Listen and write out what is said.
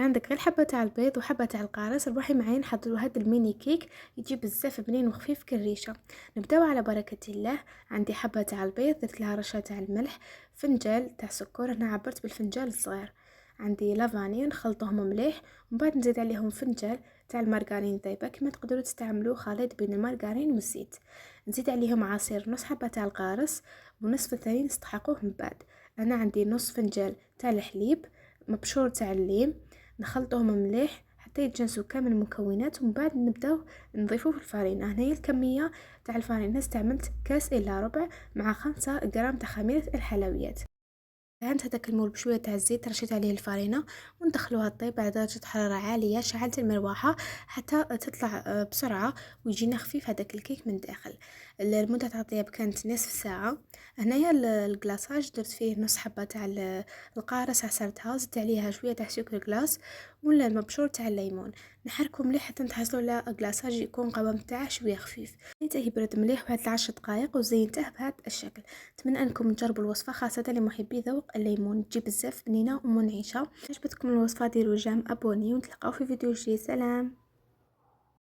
عندك غير حبة تاع البيض وحبة تاع القارص. روحي معايا نحضروا هذا الميني كيك يجي بزاف بنين وخفيف كالريشه. نبداو على بركه الله. عندي حبة تاع البيض، درت لها رشه تاع الملح، فنجال تاع سكر، هنا عبرت بالفنجال الصغير. عندي لافاني نخلطهم مليح، ومن بعد نزيد عليهم فنجال تاع المارغرين ذايبه، كما تقدروا تستعملوا خليط بين المارغرين والزيت. نزيد عليهم عصير نص حبه تاع القارص، ونصف الثاني نستحقوه من بعد. انا عندي نص فنجال تاع الحليب مبشور تاع الليم، نخلطهم مليح حتى يتجانسوا كامل المكونات، ومن بعد نبداو نضيفوه في الفرينه. هنايا الكميه تاع الفرينه استعملت كاس الا ربع مع 5 غرام تاع خميره الحلويات. دهنت هذاك المول بشويه تاع الزيت، رشيت عليه الفرينه وندخلوها تطيب على درجه حراره عاليه. شعلت المروحه حتى تطلع بسرعه ويجينا خفيف هذاك الكيك من داخل. المده تاع الطياب كانت نصف ساعه. هنايا الكلاصاج درت فيه نص حبه تاع القارص، عصرتها، زدت عليها شويه تاع سكر كلاص ولا المبشور تاع الليمون. نحركو مليح حتى نتحصلوا على كلاصاج يكون قوام تاعه شويه خفيف. حتى يبرد مليح واحد 10 دقائق وزينته بهذا الشكل. نتمنى انكم تجربوا الوصفه، خاصه لمحبي ذوق الليمون، تجي بزاف بنينه ومنعشه. عجبتكم الوصفه ديروا جيم، ابوني، ونتلاقاو في فيديو جديد. سلام.